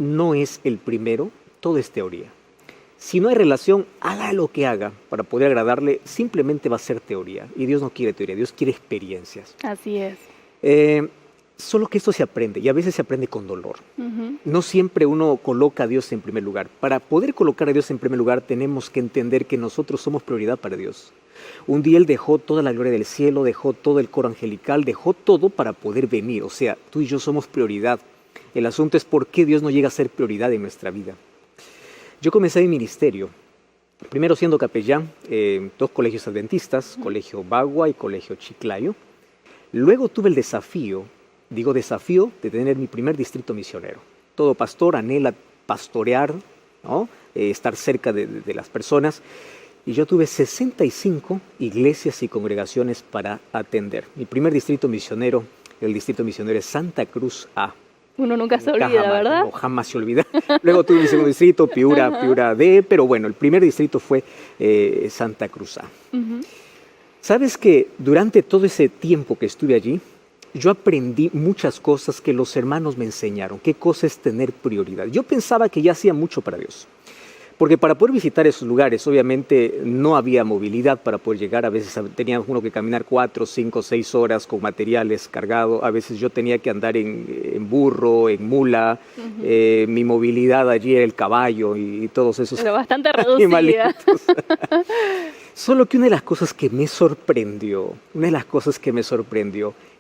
no es el primero, todo es teoría. Si no hay relación, haga lo que haga para poder agradarle, simplemente va a ser teoría. Y Dios no quiere teoría, Dios quiere experiencias. Así es. Solo que esto se aprende, y a veces se aprende con dolor. Ujú. No siempre uno coloca a Dios en primer lugar. Para poder colocar a Dios en primer lugar, tenemos que entender que nosotros somos prioridad para Dios. Un día Él dejó toda la gloria del cielo, dejó todo el coro angelical, dejó todo para poder venir. O sea, tú y yo somos prioridad. El asunto es por qué Dios no llega a ser prioridad en nuestra vida. Yo comencé mi ministerio, primero siendo capellán en 2 colegios adventistas, Colegio Bagua y Colegio Chiclayo. Luego tuve el desafío de tener mi primer distrito misionero. Todo pastor anhela pastorear, ¿no? Estar cerca de las personas. Y yo tuve 65 iglesias y congregaciones para atender. Mi primer distrito misionero, el distrito misionero es Santa Cruz A. Uno nunca se olvida, Jamás, ¿verdad? no, jamás se olvida. Luego tuve mi segundo distrito, Piura D, pero bueno, el primer distrito fue Santa Cruz A. Ujú. ¿Sabes que durante todo ese tiempo que estuve allí, yo aprendí muchas cosas que los hermanos me enseñaron? ¿Qué cosa es tener prioridad? Yo pensaba que ya hacía mucho para Dios. Porque para poder visitar esos lugares, obviamente, no había movilidad para poder llegar. A veces tenía uno que caminar 4, 5, 6 horas con materiales cargados. A veces yo tenía que andar en burro, en mula. Mi movilidad allí era el caballo y todos esos Pero bastante reducida. animalitos. Solo que una de las cosas que me sorprendió,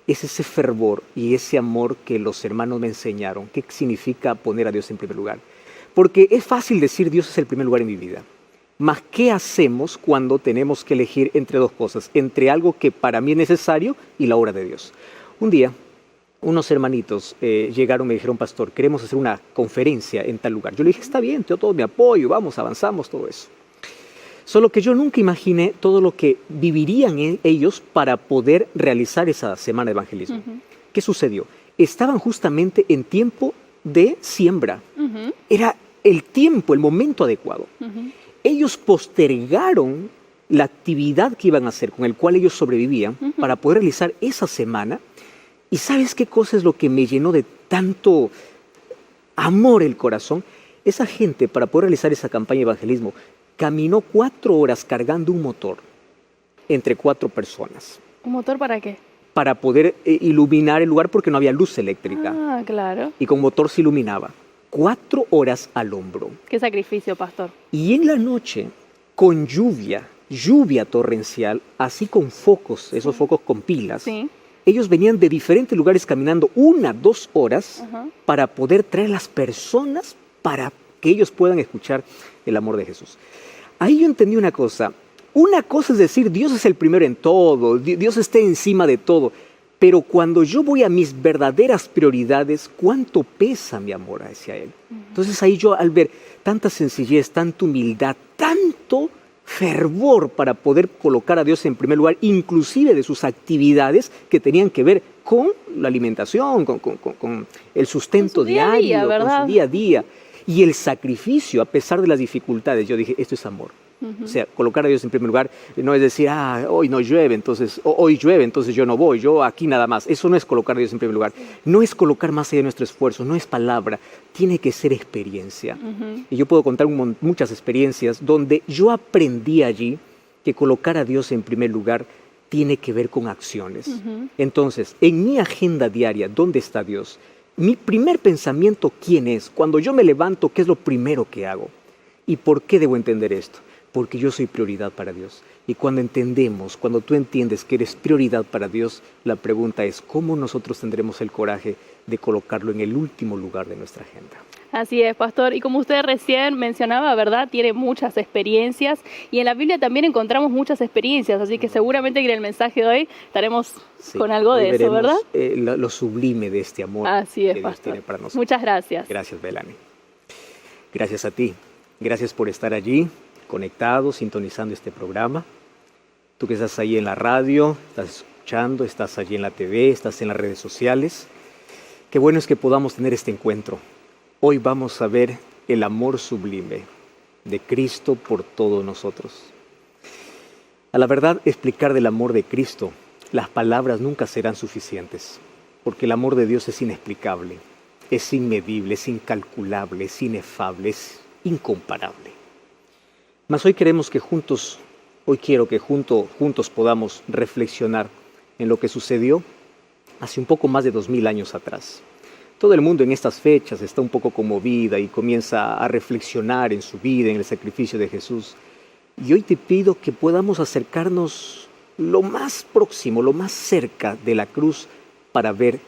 es ese fervor y ese amor que los hermanos me enseñaron. ¿Qué significa poner a Dios en primer lugar? Porque es fácil decir Dios es el primer lugar en mi vida. Mas, ¿qué hacemos cuando tenemos que elegir entre dos cosas? Entre algo que para mí es necesario y la obra de Dios. Un día, unos hermanitos llegaron y me dijeron, pastor, queremos hacer una conferencia en tal lugar. Yo le dije, está bien, yo todo mi apoyo, vamos, avanzamos, todo eso. Solo que yo nunca imaginé todo lo que vivirían ellos para poder realizar esa semana de evangelismo. ¿Qué sucedió? Estaban justamente en tiempo de siembra. Era el tiempo, el momento adecuado. Ellos postergaron la actividad que iban a hacer, con el cual ellos sobrevivían, para poder realizar esa semana. ¿Y sabes qué cosa es lo que me llenó de tanto amor el corazón? Esa gente, para poder realizar esa campaña de evangelismo, caminó 4 horas cargando un motor entre 4 personas. ¿Un motor para qué? Para poder iluminar el lugar porque no había luz eléctrica. Ah, claro. Y con motor se iluminaba. 4 horas al hombro. Qué sacrificio, pastor. Y en la noche, con lluvia torrencial, así con focos, esos focos con pilas, Sí. ellos venían de diferentes lugares caminando 1, 2 horas para poder traer a las personas para que ellos puedan escuchar el amor de Jesús. Ahí yo entendí una cosa. Una cosa es decir, Dios es el primero en todo, Dios está encima de todo. Pero cuando yo voy a mis verdaderas prioridades, ¿cuánto pesa mi amor hacia Él? Entonces ahí yo al ver tanta sencillez, tanta humildad, tanto fervor para poder colocar a Dios en primer lugar, inclusive de sus actividades que tenían que ver con la alimentación, con el sustento Con su día a día, diario, ¿verdad? con su día a día. Y el sacrificio, a pesar de las dificultades, yo dije, esto es amor. O sea, colocar a Dios en primer lugar no es decir, hoy no llueve, entonces, hoy llueve, entonces yo no voy, yo aquí nada más. Eso no es colocar a Dios en primer lugar. No es colocar más allá de nuestro esfuerzo, no es palabra, tiene que ser experiencia. Y yo puedo contar muchas experiencias donde yo aprendí allí que colocar a Dios en primer lugar tiene que ver con acciones. Entonces, en mi agenda diaria, ¿dónde está Dios? Mi primer pensamiento, ¿quién es? Cuando yo me levanto, ¿qué es lo primero que hago? ¿Y por qué debo entender esto? Porque yo soy prioridad para Dios. Y cuando tú entiendes que eres prioridad para Dios, la pregunta es, ¿cómo nosotros tendremos el coraje de colocarlo en el último lugar de nuestra agenda? Así es, pastor. Y como usted recién mencionaba, ¿verdad? Tiene muchas experiencias y en la Biblia también encontramos muchas experiencias, así que seguramente que en el mensaje de hoy estaremos con algo de eso, ¿verdad? Lo sublime de este amor Así es, que Dios pastor. tiene para nosotros. Muchas gracias. Gracias, Belani. Gracias a ti. Gracias por estar allí, conectado, sintonizando este programa. Tú que estás ahí en la radio, estás escuchando, estás allí en la TV, estás en las redes sociales. Qué bueno es que podamos tener este encuentro. Hoy vamos a ver el amor sublime de Cristo por todos nosotros. A la verdad, explicar del amor de Cristo, las palabras nunca serán suficientes, porque el amor de Dios es inexplicable. es inmedible, es incalculable, es inefable, es incomparable. Mas hoy quiero que juntos podamos reflexionar en lo que sucedió hace un poco más de 2000 años atrás. Todo el mundo en estas fechas está un poco conmovida y comienza a reflexionar en su vida, en el sacrificio de Jesús. Y hoy te pido que podamos acercarnos lo más próximo, lo más cerca de la cruz para ver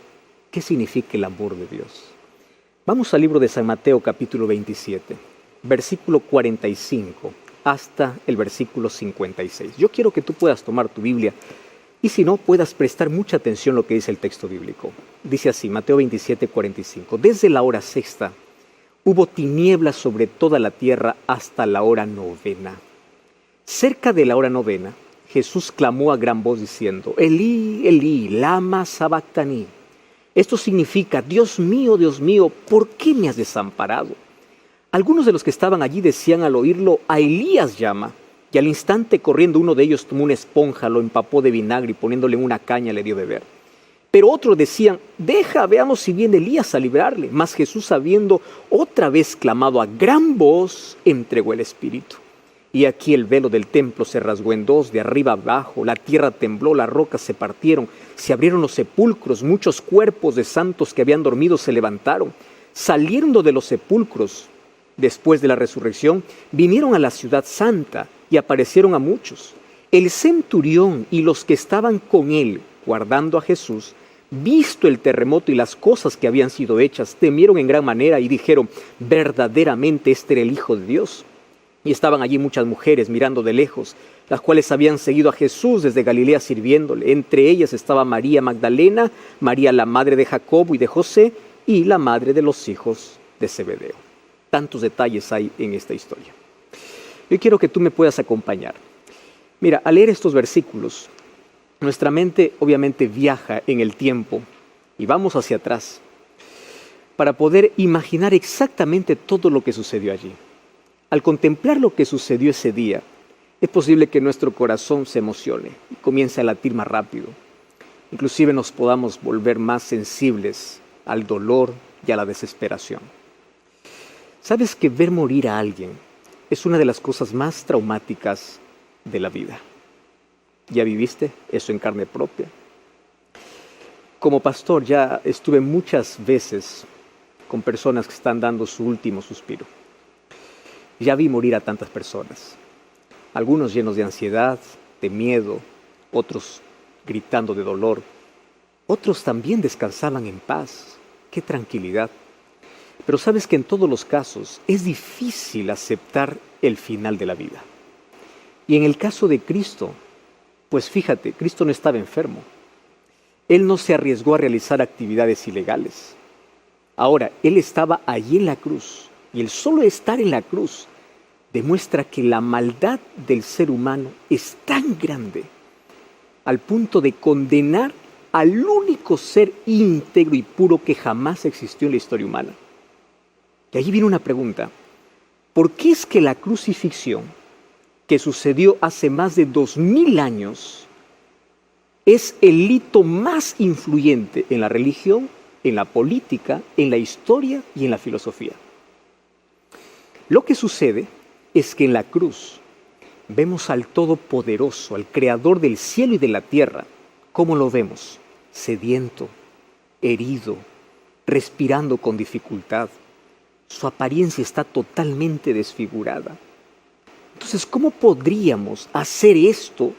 qué significa el amor de Dios. Vamos al libro de San Mateo capítulo 27, versículo 45 hasta el versículo 56. Yo quiero que tú puedas tomar tu Biblia y si no, puedas prestar mucha atención a lo que dice el texto bíblico. Dice así, Mateo 27, 45. Desde la hora sexta hubo tinieblas sobre toda la tierra hasta la hora novena. Cerca de la hora novena, Jesús clamó a gran voz diciendo, Elí, Elí, lama sabactani. Esto significa, Dios mío, ¿por qué me has desamparado? Algunos de los que estaban allí decían al oírlo, a Elías llama. Y al instante corriendo uno de ellos tomó una esponja, lo empapó de vinagre y poniéndole en una caña le dio de beber. Pero otros decían, deja, veamos si viene Elías a librarle. Mas Jesús, habiendo otra vez clamado a gran voz, entregó el espíritu. Y aquí el velo del templo se rasgó en dos, de arriba abajo, la tierra tembló, las rocas se partieron, se abrieron los sepulcros, muchos cuerpos de santos que habían dormido se levantaron. Saliendo de los sepulcros, después de la resurrección, vinieron a la ciudad santa y aparecieron a muchos. El centurión y los que estaban con él, guardando a Jesús, visto el terremoto y las cosas que habían sido hechas, temieron en gran manera y dijeron, verdaderamente este era el Hijo de Dios. Y estaban allí muchas mujeres mirando de lejos, las cuales habían seguido a Jesús desde Galilea sirviéndole. Entre ellas estaba María Magdalena, María la madre de Jacobo y de José, y la madre de los hijos de Zebedeo. Tantos detalles hay en esta historia. Yo quiero que tú me puedas acompañar. Mira, al leer estos versículos, nuestra mente obviamente viaja en el tiempo y vamos hacia atrás para poder imaginar exactamente todo lo que sucedió allí. Al contemplar lo que sucedió ese día, es posible que nuestro corazón se emocione y comience a latir más rápido. Inclusive nos podamos volver más sensibles al dolor y a la desesperación. ¿Sabes que ver morir a alguien es una de las cosas más traumáticas de la vida? ¿Ya viviste eso en carne propia? Como pastor ya estuve muchas veces con personas que están dando su último suspiro. Ya vi morir a tantas personas, algunos llenos de ansiedad, de miedo, otros gritando de dolor, otros también descansaban en paz. ¡Qué tranquilidad! Pero sabes que en todos los casos es difícil aceptar el final de la vida. Y en el caso de Cristo, pues fíjate, Cristo no estaba enfermo. Él no se arriesgó a realizar actividades ilegales. Ahora, Él estaba allí en la cruz. Y el solo estar en la cruz demuestra que la maldad del ser humano es tan grande al punto de condenar al único ser íntegro y puro que jamás existió en la historia humana. Y allí viene una pregunta. ¿Por qué es que la crucifixión que sucedió hace más de 2000 años es el hito más influyente en la religión, en la política, en la historia y en la filosofía? Lo que sucede es que en la cruz vemos al Todopoderoso, al Creador del cielo y de la tierra. ¿Cómo lo vemos? Sediento, herido, respirando con dificultad. Su apariencia está totalmente desfigurada. Entonces, ¿cómo podríamos hacer esto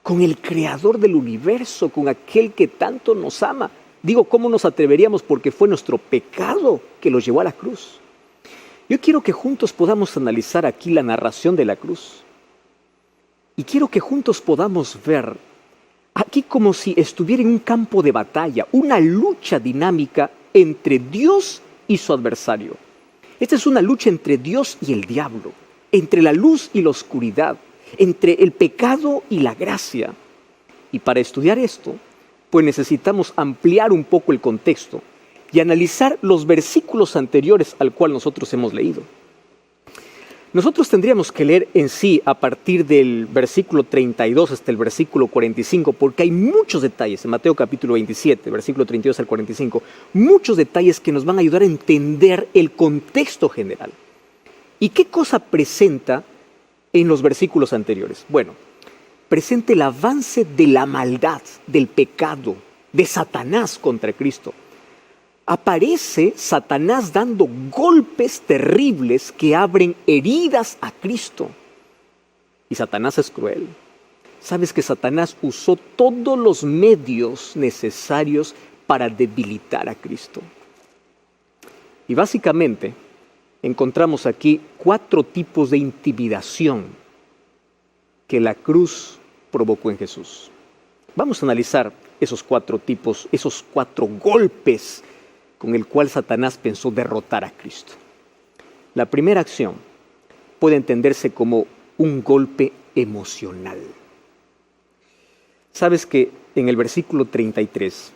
con el Creador del universo, con aquel que tanto nos ama? Digo, ¿cómo nos atreveríamos? Porque fue nuestro pecado que lo llevó a la cruz. Yo quiero que juntos podamos analizar aquí la narración de la cruz. Y quiero que juntos podamos ver aquí como si estuviera en un campo de batalla, una lucha dinámica entre Dios y su adversario. Esta es una lucha entre Dios y el diablo, entre la luz y la oscuridad, entre el pecado y la gracia. Y para estudiar esto, pues necesitamos ampliar un poco el contexto y analizar los versículos anteriores al cual nosotros hemos leído. Nosotros tendríamos que leer en sí a partir del versículo 32 hasta el versículo 45, porque hay muchos detalles en Mateo capítulo 27, versículo 32 al 45, muchos detalles que nos van a ayudar a entender el contexto general. ¿Y qué cosa presenta en los versículos anteriores? Bueno, presenta el avance de la maldad, del pecado, de Satanás contra Cristo. Aparece Satanás dando golpes terribles que abren heridas a Cristo. Y Satanás es cruel. Sabes que Satanás usó todos los medios necesarios para debilitar a Cristo. Y básicamente encontramos aquí 4 tipos de intimidación que la cruz provocó en Jesús. Vamos a analizar esos 4 tipos, esos 4 golpes con el cual Satanás pensó derrotar a Cristo. La primera acción puede entenderse como un golpe emocional. Sabes que en el versículo 33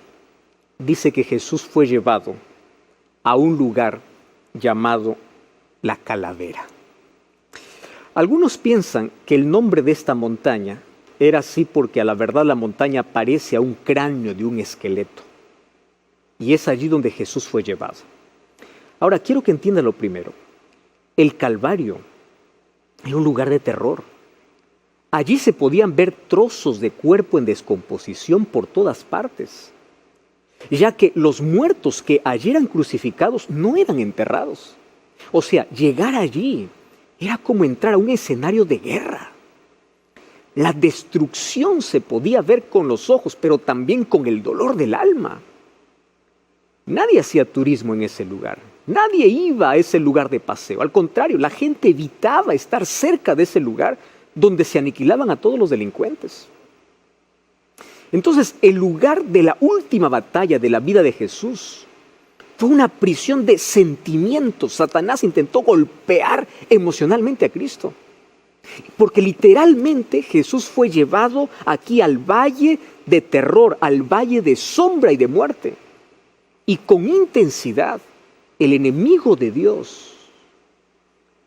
dice que Jesús fue llevado a un lugar llamado la Calavera. Algunos piensan que el nombre de esta montaña era así porque a la verdad la montaña parece a un cráneo de un esqueleto. Y es allí donde Jesús fue llevado. Ahora, quiero que entiendan lo primero. El Calvario era un lugar de terror. Allí se podían ver trozos de cuerpo en descomposición por todas partes, ya que los muertos que allí eran crucificados no eran enterrados. O sea, llegar allí era como entrar a un escenario de guerra. La destrucción se podía ver con los ojos, pero también con el dolor del alma. Nadie hacía turismo en ese lugar. Nadie iba a ese lugar de paseo. Al contrario, la gente evitaba estar cerca de ese lugar donde se aniquilaban a todos los delincuentes. Entonces, el lugar de la última batalla de la vida de Jesús fue una prisión de sentimientos. Satanás intentó golpear emocionalmente a Cristo. Porque literalmente Jesús fue llevado aquí al valle de terror, al valle de sombra y de muerte. Y con intensidad, el enemigo de Dios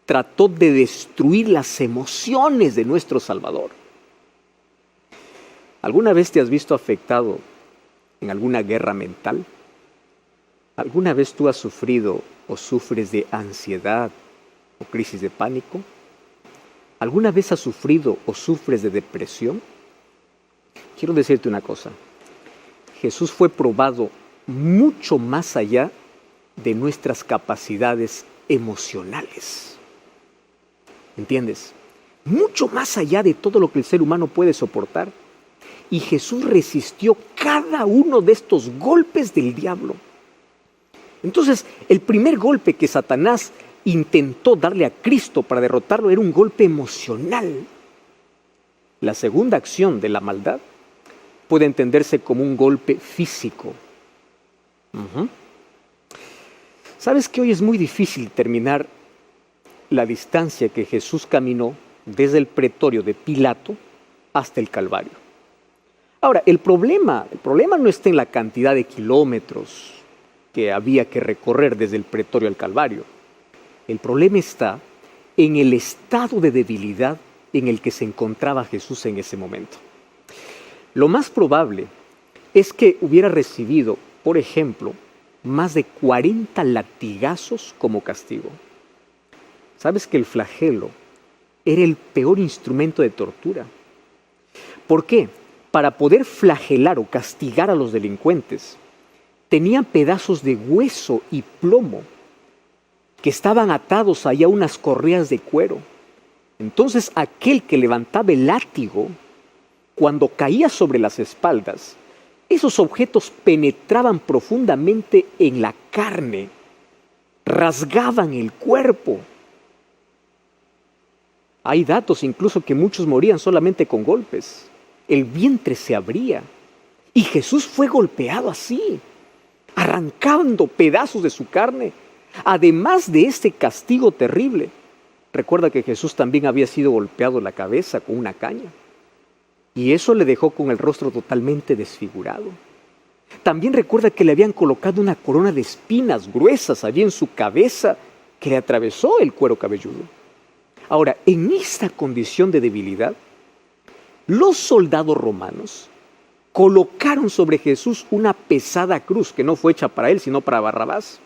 trató de destruir las emociones de nuestro Salvador. ¿Alguna vez te has visto afectado en alguna guerra mental? ¿Alguna vez tú has sufrido o sufres de ansiedad o crisis de pánico? ¿Alguna vez has sufrido o sufres de depresión? Quiero decirte una cosa. Jesús fue probado mucho más allá de nuestras capacidades emocionales. ¿Entiendes? Mucho más allá de todo lo que el ser humano puede soportar. Y Jesús resistió cada uno de estos golpes del diablo. Entonces, el primer golpe que Satanás intentó darle a Cristo para derrotarlo era un golpe emocional. La segunda acción de la maldad puede entenderse como un golpe físico. ¿Sabes que hoy es muy difícil terminar la distancia que Jesús caminó desde el pretorio de Pilato hasta el Calvario? Ahora, el problema no está en la cantidad de kilómetros que había que recorrer desde el pretorio al Calvario. El problema está en el estado de debilidad en el que se encontraba Jesús en ese momento. Lo más probable es que hubiera recibido, por ejemplo, más de 40 latigazos como castigo. ¿Sabes que el flagelo era el peor instrumento de tortura? ¿Por qué? Para poder flagelar o castigar a los delincuentes, tenían pedazos de hueso y plomo que estaban atados allá a unas correas de cuero. Entonces aquel que levantaba el látigo, cuando caía sobre las espaldas, esos objetos penetraban profundamente en la carne, rasgaban el cuerpo. Hay datos incluso que muchos morían solamente con golpes. El vientre se abría y Jesús fue golpeado así, arrancando pedazos de su carne. Además de este castigo terrible, recuerda que Jesús también había sido golpeado en la cabeza con una caña. Y eso le dejó con el rostro totalmente desfigurado. También recuerda que le habían colocado una corona de espinas gruesas allí en su cabeza que le atravesó el cuero cabelludo. Ahora, en esta condición de debilidad, los soldados romanos colocaron sobre Jesús una pesada cruz que no fue hecha para él, sino para Barrabás.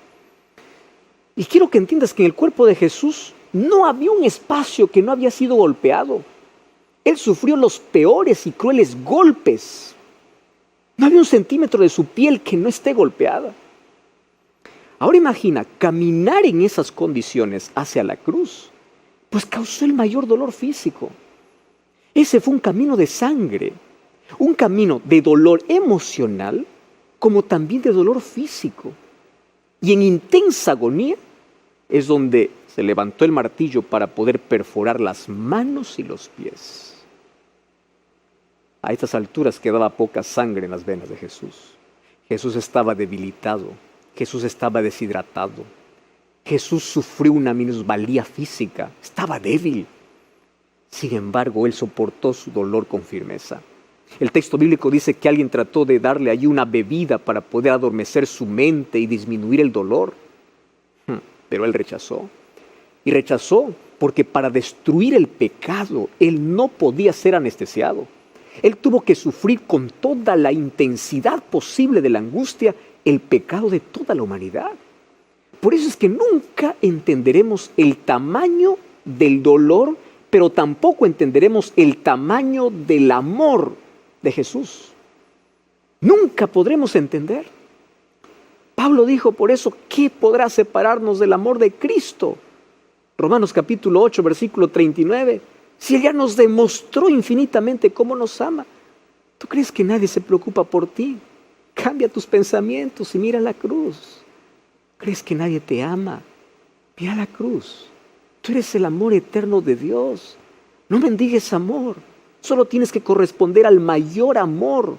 Y quiero que entiendas que en el cuerpo de Jesús no había un espacio que no había sido golpeado. Él sufrió los peores y crueles golpes. No había un centímetro de su piel que no esté golpeada. Ahora imagina, caminar en esas condiciones hacia la cruz, pues causó el mayor dolor físico. Ese fue un camino de sangre, un camino de dolor emocional, como también de dolor físico. Y en intensa agonía es donde se levantó el martillo para poder perforar las manos y los pies. A estas alturas quedaba poca sangre en las venas de Jesús. Jesús estaba debilitado, Jesús estaba deshidratado, Jesús sufrió una minusvalía física, estaba débil. Sin embargo, él soportó su dolor con firmeza. El texto bíblico dice que alguien trató de darle allí una bebida para poder adormecer su mente y disminuir el dolor. Pero él rechazó. Y rechazó porque para destruir el pecado, él no podía ser anestesiado. Él tuvo que sufrir con toda la intensidad posible de la angustia el pecado de toda la humanidad. Por eso es que nunca entenderemos el tamaño del dolor, pero tampoco entenderemos el tamaño del amor de Jesús. Nunca podremos entender. Pablo dijo por eso, ¿qué podrá separarnos del amor de Cristo? Romanos capítulo 8, versículo 39. Si Él ya nos demostró infinitamente cómo nos ama, ¿tú crees que nadie se preocupa por ti? Cambia tus pensamientos y mira la cruz. ¿Crees que nadie te ama? Mira la cruz. Tú eres el amor eterno de Dios. No mendigues amor. Solo tienes que corresponder al mayor amor.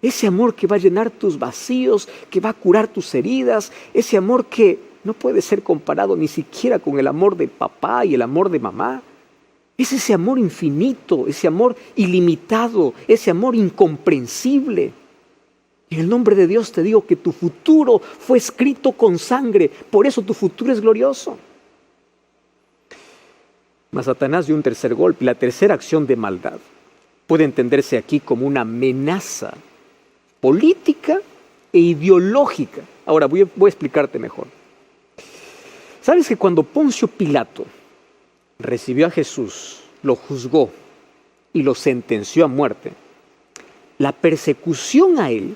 Ese amor que va a llenar tus vacíos, que va a curar tus heridas. Ese amor que no puede ser comparado ni siquiera con el amor de papá y el amor de mamá. Es ese amor infinito, ese amor ilimitado, ese amor incomprensible. En el nombre de Dios te digo que tu futuro fue escrito con sangre, por eso tu futuro es glorioso. Mas Satanás dio un tercer golpe, la tercera acción de maldad puede entenderse aquí como una amenaza política e ideológica. Ahora voy a explicarte mejor. ¿Sabes que cuando Poncio Pilato recibió a Jesús, lo juzgó y lo sentenció a muerte, la persecución a él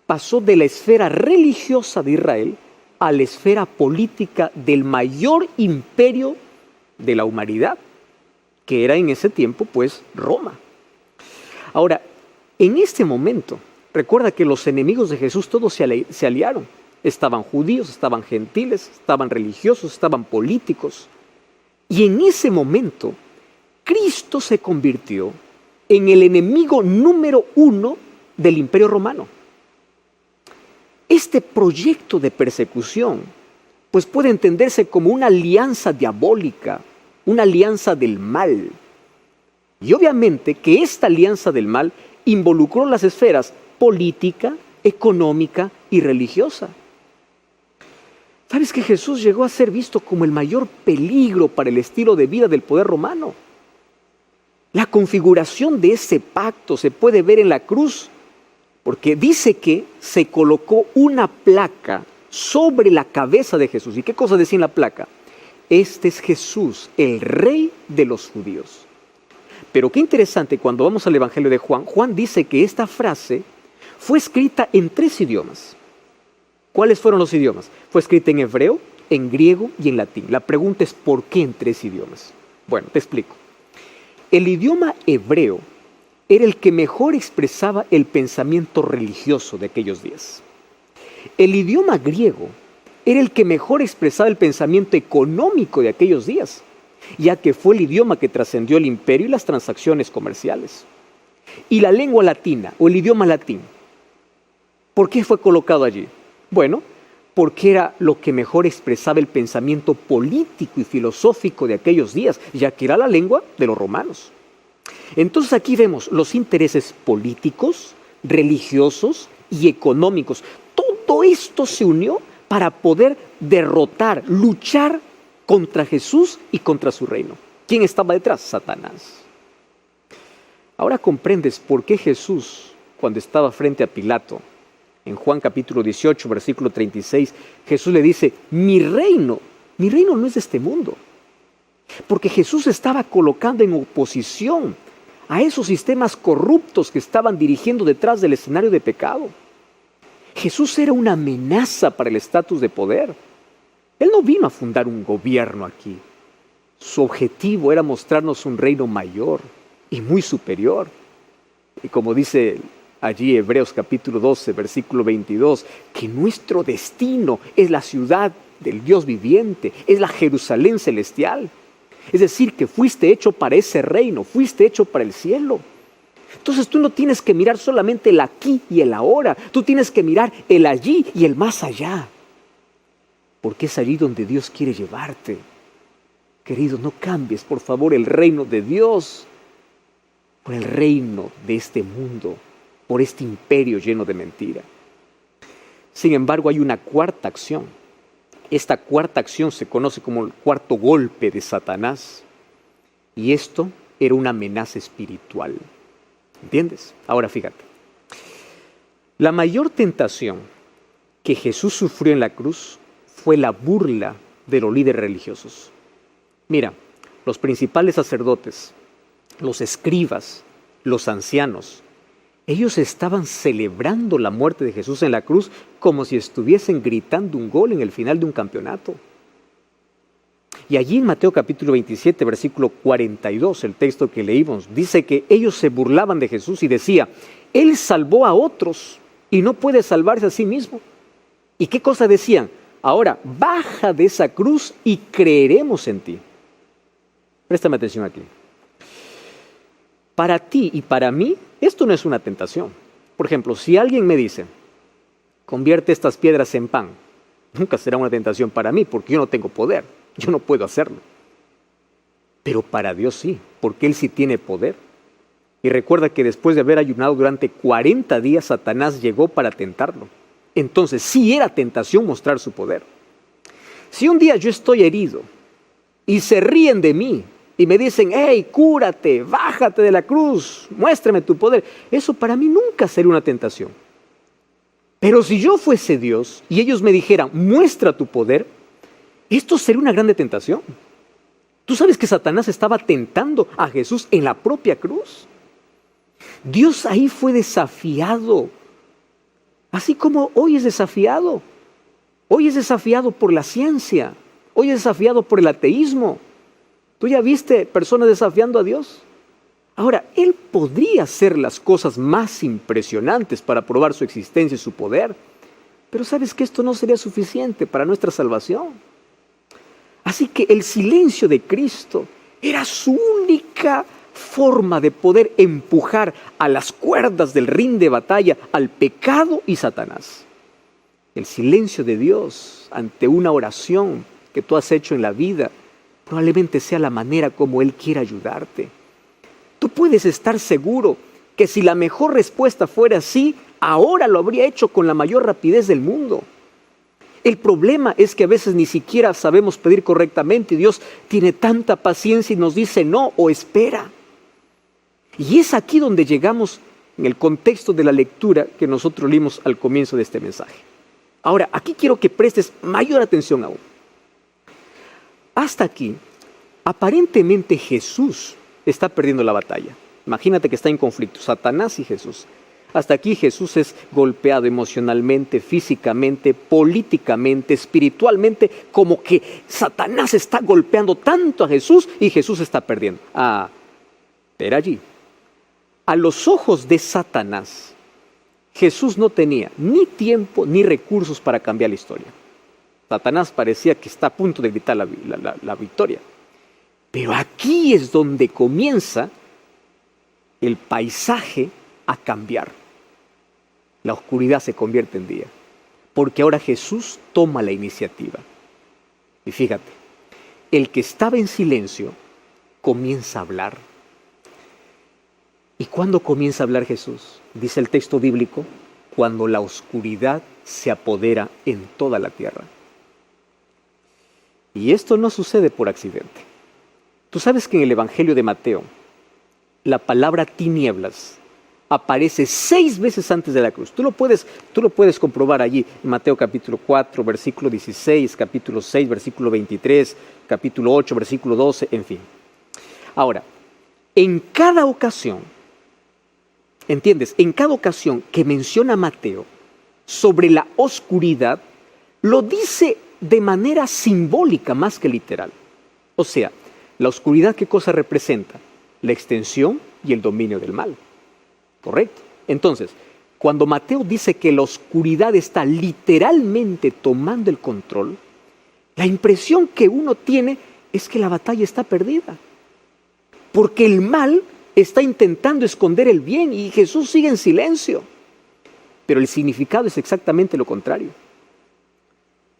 pasó de la esfera religiosa de Israel a la esfera política del mayor imperio de la humanidad, que era en ese tiempo, pues, Roma. Ahora, en este momento, recuerda que los enemigos de Jesús todos se aliaron. Estaban judíos, estaban gentiles, estaban religiosos, estaban políticos. Y en ese momento, Cristo se convirtió en el enemigo número 1 del Imperio Romano. Este proyecto de persecución, pues puede entenderse como una alianza diabólica, una alianza del mal. Y obviamente que esta alianza del mal involucró las esferas política, económica y religiosa. ¿Sabes que Jesús llegó a ser visto como el mayor peligro para el estilo de vida del poder romano? La configuración de ese pacto se puede ver en la cruz, porque dice que se colocó una placa sobre la cabeza de Jesús. ¿Y qué cosa decía en la placa? Este es Jesús, el Rey de los judíos. Pero qué interesante, cuando vamos al Evangelio de Juan, Juan dice que esta frase fue escrita en 3 idiomas. ¿Cuáles fueron los idiomas? Fue escrita en hebreo, en griego y en latín. La pregunta es, ¿por qué en 3 idiomas? Bueno, te explico. El idioma hebreo era el que mejor expresaba el pensamiento religioso de aquellos días. El idioma griego era el que mejor expresaba el pensamiento económico de aquellos días, ya que fue el idioma que trascendió el imperio y las transacciones comerciales. Y la lengua latina, o el idioma latín, ¿por qué fue colocado allí? Bueno, porque era lo que mejor expresaba el pensamiento político y filosófico de aquellos días, ya que era la lengua de los romanos. Entonces aquí vemos los intereses políticos, religiosos y económicos. Todo esto se unió para poder derrotar, luchar contra Jesús y contra su reino. ¿Quién estaba detrás? Satanás. Ahora comprendes por qué Jesús, cuando estaba frente a Pilato, en Juan capítulo 18, versículo 36, Jesús le dice, mi reino no es de este mundo. Porque Jesús estaba colocando en oposición a esos sistemas corruptos que estaban dirigiendo detrás del escenario de pecado. Jesús era una amenaza para el estatus de poder. Él no vino a fundar un gobierno aquí. Su objetivo era mostrarnos un reino mayor y muy superior. Y como dice allí Hebreos capítulo 12, versículo 22, que nuestro destino es la ciudad del Dios viviente, es la Jerusalén celestial. Es decir, que fuiste hecho para ese reino, fuiste hecho para el cielo. Entonces tú no tienes que mirar solamente el aquí y el ahora, tú tienes que mirar el allí y el más allá. Porque es allí donde Dios quiere llevarte. Querido, no cambies, por favor, el reino de Dios por el reino de este mundo, por este imperio lleno de mentira. Sin embargo, hay una cuarta acción. Esta cuarta acción se conoce como el cuarto golpe de Satanás. Y esto era una amenaza espiritual. ¿Entiendes? Ahora fíjate. La mayor tentación que Jesús sufrió en la cruz fue la burla de los líderes religiosos. Mira, los principales sacerdotes, los escribas, los ancianos, ellos estaban celebrando la muerte de Jesús en la cruz como si estuviesen gritando un gol en el final de un campeonato. Y allí en Mateo capítulo 27, versículo 42, el texto que leímos, dice que ellos se burlaban de Jesús y decía, Él salvó a otros y no puede salvarse a sí mismo. ¿Y qué cosa decían? Ahora, baja de esa cruz y creeremos en ti. Préstame atención aquí. Para ti y para mí, esto no es una tentación. Por ejemplo, si alguien me dice, convierte estas piedras en pan, nunca será una tentación para mí porque yo no tengo poder, yo no puedo hacerlo. Pero para Dios sí, porque Él sí tiene poder. Y recuerda que después de haber ayunado durante 40 días, Satanás llegó para tentarlo. Entonces sí era tentación mostrar su poder. Si un día yo estoy herido y se ríen de mí, y me dicen, hey, cúrate, bájate de la cruz, muéstrame tu poder. Eso para mí nunca sería una tentación. Pero si yo fuese Dios y ellos me dijeran, muestra tu poder, esto sería una grande tentación. ¿Tú sabes que Satanás estaba tentando a Jesús en la propia cruz? Dios ahí fue desafiado, así como hoy es desafiado. Hoy es desafiado por la ciencia, hoy es desafiado por el ateísmo. ¿Tú ya viste personas desafiando a Dios? Ahora, Él podría hacer las cosas más impresionantes para probar su existencia y su poder, pero sabes que esto no sería suficiente para nuestra salvación. Así que el silencio de Cristo era su única forma de poder empujar a las cuerdas del ring de batalla al pecado y Satanás. El silencio de Dios ante una oración que tú has hecho en la vida probablemente sea la manera como Él quiere ayudarte. Tú puedes estar seguro que si la mejor respuesta fuera sí, ahora lo habría hecho con la mayor rapidez del mundo. El problema es que a veces ni siquiera sabemos pedir correctamente y Dios tiene tanta paciencia y nos dice no o espera. Y es aquí donde llegamos en el contexto de la lectura que nosotros leímos al comienzo de este mensaje. Ahora, aquí quiero que prestes mayor atención aún. Hasta aquí, aparentemente Jesús está perdiendo la batalla. Imagínate que está en conflicto, Satanás y Jesús. Hasta aquí Jesús es golpeado emocionalmente, físicamente, políticamente, espiritualmente, como que Satanás está golpeando tanto a Jesús y Jesús está perdiendo. Pero allí, a los ojos de Satanás, Jesús no tenía ni tiempo ni recursos para cambiar la historia. Satanás parecía que está a punto de gritar la victoria. Pero aquí es donde comienza el paisaje a cambiar. La oscuridad se convierte en día, porque ahora Jesús toma la iniciativa. Y fíjate, el que estaba en silencio comienza a hablar. ¿Y cuándo comienza a hablar Jesús? Dice el texto bíblico, cuando la oscuridad se apodera en toda la tierra. Y esto no sucede por accidente. Tú sabes que en el Evangelio de Mateo, la palabra tinieblas aparece 6 veces antes de la cruz. Tú lo puedes comprobar allí, en Mateo capítulo 4, versículo 16, capítulo 6, versículo 23, capítulo 8, versículo 12, en fin. Ahora, en cada ocasión, ¿entiendes? En cada ocasión que menciona Mateo sobre la oscuridad, lo dice de manera simbólica más que literal. O sea, la oscuridad, ¿qué cosa representa? La extensión y el dominio del mal. ¿Correcto? Entonces, cuando Mateo dice que la oscuridad está literalmente tomando el control, la impresión que uno tiene es que la batalla está perdida. Porque el mal está intentando esconder el bien y Jesús sigue en silencio. Pero el significado es exactamente lo contrario.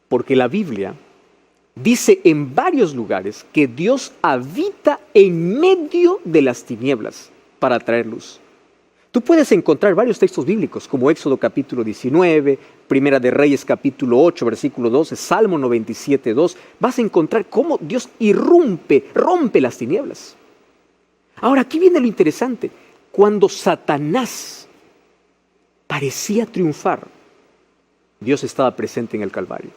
Porque la Biblia dice en varios lugares que Dios habita en medio de las tinieblas para traer luz. Tú puedes encontrar varios textos bíblicos, como Éxodo capítulo 19, Primera de Reyes capítulo 8, versículo 12, Salmo 97, 2. Vas a encontrar cómo Dios rompe las tinieblas. Ahora, aquí viene lo interesante. Cuando Satanás parecía triunfar, Dios estaba presente en el Calvario.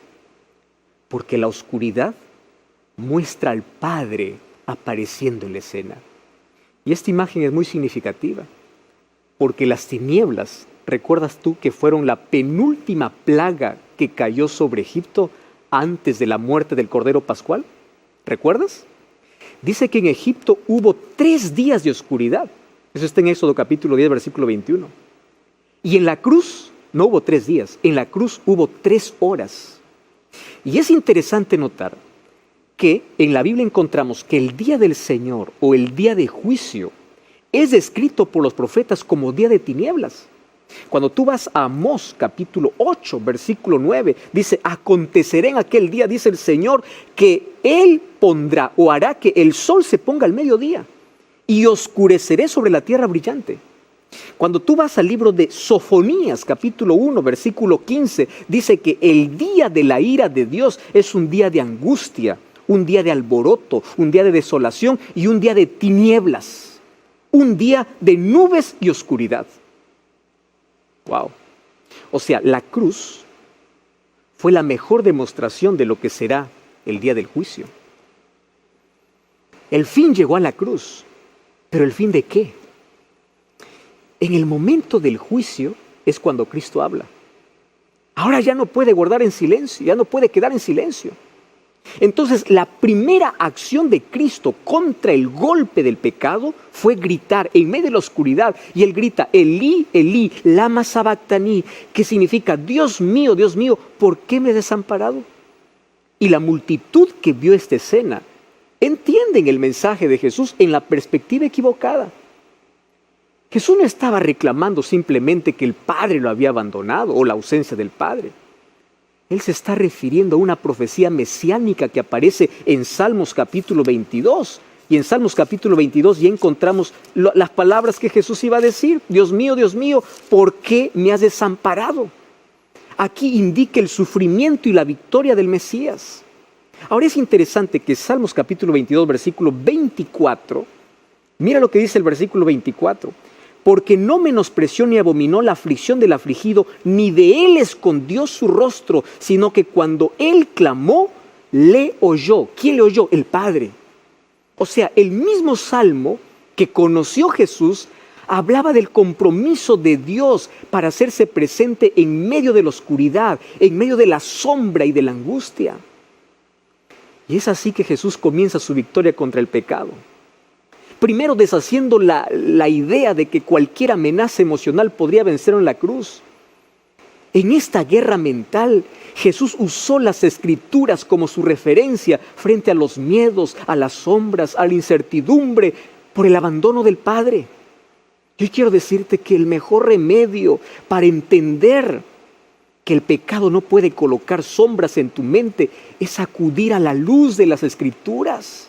Porque la oscuridad muestra al Padre apareciendo en la escena. Y esta imagen es muy significativa. Porque las tinieblas, ¿recuerdas tú que fueron la penúltima plaga que cayó sobre Egipto antes de la muerte del Cordero Pascual? ¿Recuerdas? Dice que en Egipto hubo 3 días de oscuridad. Eso está en Éxodo capítulo 10, versículo 21. Y en la cruz no hubo 3 días, en la cruz hubo 3 horas. Y es interesante notar que en la Biblia encontramos que el día del Señor o el día de juicio es descrito por los profetas como día de tinieblas. Cuando tú vas a Amós capítulo 8, versículo 9, dice, acontecerá en aquel día, dice el Señor, que Él pondrá o hará que el sol se ponga al mediodía y oscureceré sobre la tierra brillante. Cuando tú vas al libro de Sofonías capítulo 1, versículo 15, dice que el día de la ira de Dios es un día de angustia, un día de alboroto, un día de desolación y un día de tinieblas. Un día de nubes y oscuridad. Wow. O sea, la cruz fue la mejor demostración de lo que será el día del juicio. El fin llegó a la cruz, pero ¿el fin de qué? En el momento del juicio es cuando Cristo habla. Ahora ya no puede guardar en silencio, ya no puede quedar en silencio. Entonces, la primera acción de Cristo contra el golpe del pecado fue gritar en medio de la oscuridad. Y Él grita, Elí, Elí, lama sabactani, que significa, Dios mío, ¿por qué me has desamparado? Y la multitud que vio esta escena entienden el mensaje de Jesús en la perspectiva equivocada. Jesús no estaba reclamando simplemente que el Padre lo había abandonado o la ausencia del Padre. Él se está refiriendo a una profecía mesiánica que aparece en Salmos capítulo 22. Y en Salmos capítulo 22 ya encontramos las palabras que Jesús iba a decir. Dios mío, ¿por qué me has desamparado? Aquí indica el sufrimiento y la victoria del Mesías. Ahora es interesante que Salmos capítulo 22, versículo 24, mira lo que dice el versículo 24. Porque no menospreció ni abominó la aflicción del afligido, ni de él escondió su rostro, sino que cuando él clamó, le oyó. ¿Quién le oyó? El Padre. O sea, el mismo Salmo que conoció Jesús hablaba del compromiso de Dios para hacerse presente en medio de la oscuridad, en medio de la sombra y de la angustia. Y es así que Jesús comienza su victoria contra el pecado. Primero deshaciendo la idea de que cualquier amenaza emocional podría vencer en la cruz. En esta guerra mental, Jesús usó las Escrituras como su referencia frente a los miedos, a las sombras, a la incertidumbre por el abandono del Padre. Yo quiero decirte que el mejor remedio para entender que el pecado no puede colocar sombras en tu mente es acudir a la luz de las Escrituras.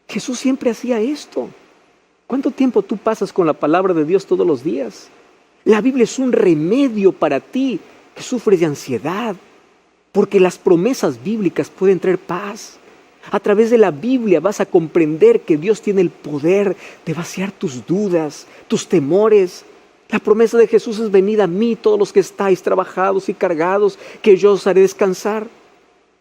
Jesús siempre hacía esto. ¿Cuánto tiempo tú pasas con la palabra de Dios todos los días? La Biblia es un remedio para ti que sufres de ansiedad, porque las promesas bíblicas pueden traer paz. A través de la Biblia vas a comprender que Dios tiene el poder de vaciar tus dudas, tus temores. La promesa de Jesús es: venid a mí todos los que estáis trabajados y cargados, que yo os haré descansar.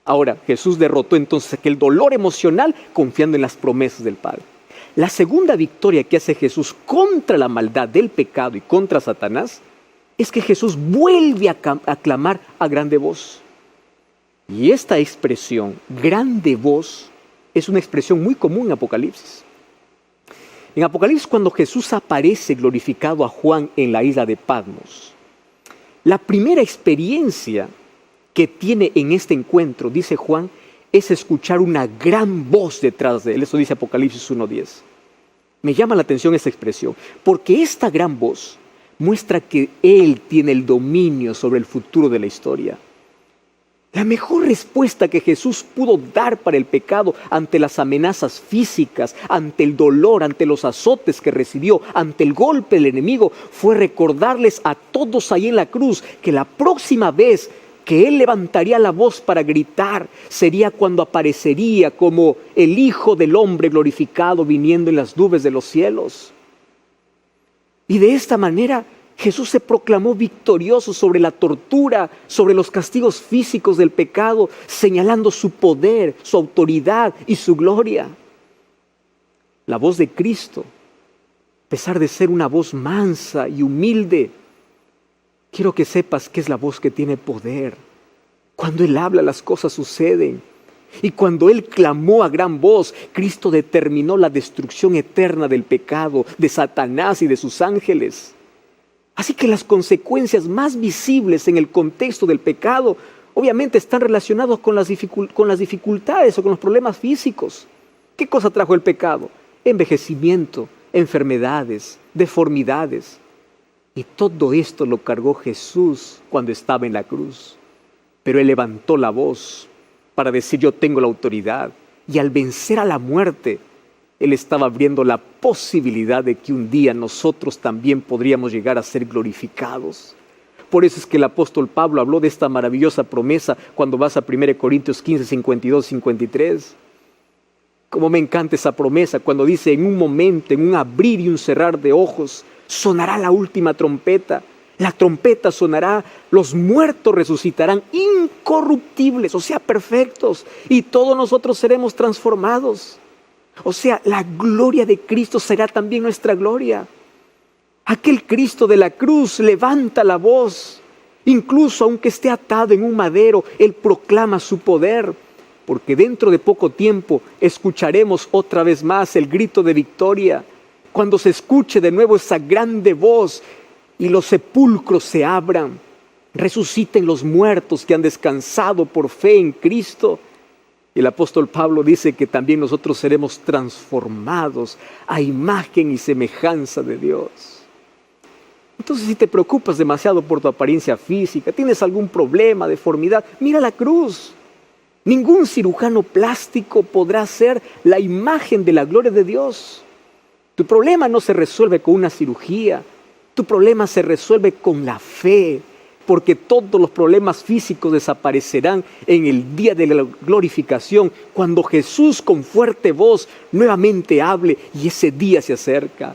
Ahora, Jesús derrotó entonces aquel dolor emocional confiando en las promesas del Padre. La segunda victoria que hace Jesús contra la maldad del pecado y contra Satanás es que Jesús vuelve a clamar a grande voz. Y esta expresión, grande voz, es una expresión muy común en Apocalipsis. En Apocalipsis, cuando Jesús aparece glorificado a Juan en la isla de Patmos, la primera experiencia que tiene en este encuentro, dice Juan, es escuchar una gran voz detrás de él. Eso dice Apocalipsis 1:10. Me llama la atención esta expresión, porque esta gran voz muestra que Él tiene el dominio sobre el futuro de la historia. La mejor respuesta que Jesús pudo dar para el pecado ante las amenazas físicas, ante el dolor, ante los azotes que recibió, ante el golpe del enemigo, fue recordarles a todos ahí en la cruz que la próxima vez que Él levantaría la voz para gritar sería cuando aparecería como el Hijo del Hombre glorificado viniendo en las nubes de los cielos. Y de esta manera Jesús se proclamó victorioso sobre la tortura, sobre los castigos físicos del pecado, señalando su poder, su autoridad y su gloria. La voz de Cristo, a pesar de ser una voz mansa y humilde, quiero que sepas que es la voz que tiene poder. Cuando Él habla, las cosas suceden. Y cuando Él clamó a gran voz, Cristo determinó la destrucción eterna del pecado, de Satanás y de sus ángeles. Así que las consecuencias más visibles en el contexto del pecado, obviamente están relacionadas con las dificultades o con los problemas físicos. ¿Qué cosa trajo el pecado? Envejecimiento, enfermedades, deformidades. Y todo esto lo cargó Jesús cuando estaba en la cruz. Pero Él levantó la voz para decir: yo tengo la autoridad. Y al vencer a la muerte, Él estaba abriendo la posibilidad de que un día nosotros también podríamos llegar a ser glorificados. Por eso es que el apóstol Pablo habló de esta maravillosa promesa cuando vas a 1 Corintios 15, 52, 53. Como me encanta esa promesa cuando dice: en un momento, en un abrir y un cerrar de ojos, sonará la última trompeta. La trompeta sonará, los muertos resucitarán incorruptibles, o sea, perfectos, y todos nosotros seremos transformados. O sea, la gloria de Cristo será también nuestra gloria. Aquel Cristo de la cruz levanta la voz, incluso aunque esté atado en un madero, Él proclama su poder, porque dentro de poco tiempo escucharemos otra vez más el grito de victoria. Cuando se escuche de nuevo esa grande voz y los sepulcros se abran, resuciten los muertos que han descansado por fe en Cristo. Y el apóstol Pablo dice que también nosotros seremos transformados a imagen y semejanza de Dios. Entonces, si te preocupas demasiado por tu apariencia física, tienes algún problema, deformidad, mira la cruz. Ningún cirujano plástico podrá hacer la imagen de la gloria de Dios. Tu problema no se resuelve con una cirugía, tu problema se resuelve con la fe, porque todos los problemas físicos desaparecerán en el día de la glorificación, cuando Jesús con fuerte voz nuevamente hable y ese día se acerca.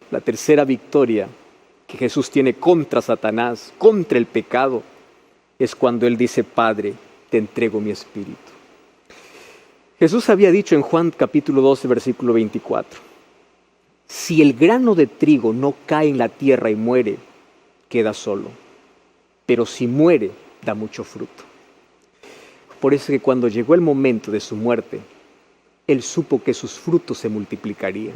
La tercera victoria que Jesús tiene contra Satanás, contra el pecado, es cuando Él dice: Padre, te entrego mi espíritu. Jesús había dicho en Juan capítulo 12, versículo 24, si el grano de trigo no cae en la tierra y muere, queda solo, pero si muere, da mucho fruto. Por eso es que cuando llegó el momento de su muerte, Él supo que sus frutos se multiplicarían.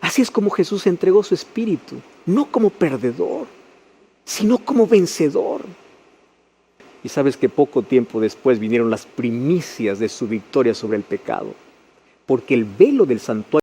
Así es como Jesús entregó su espíritu, no como perdedor, sino como vencedor. Y sabes que poco tiempo después vinieron las primicias de su victoria sobre el pecado, porque el velo del santuario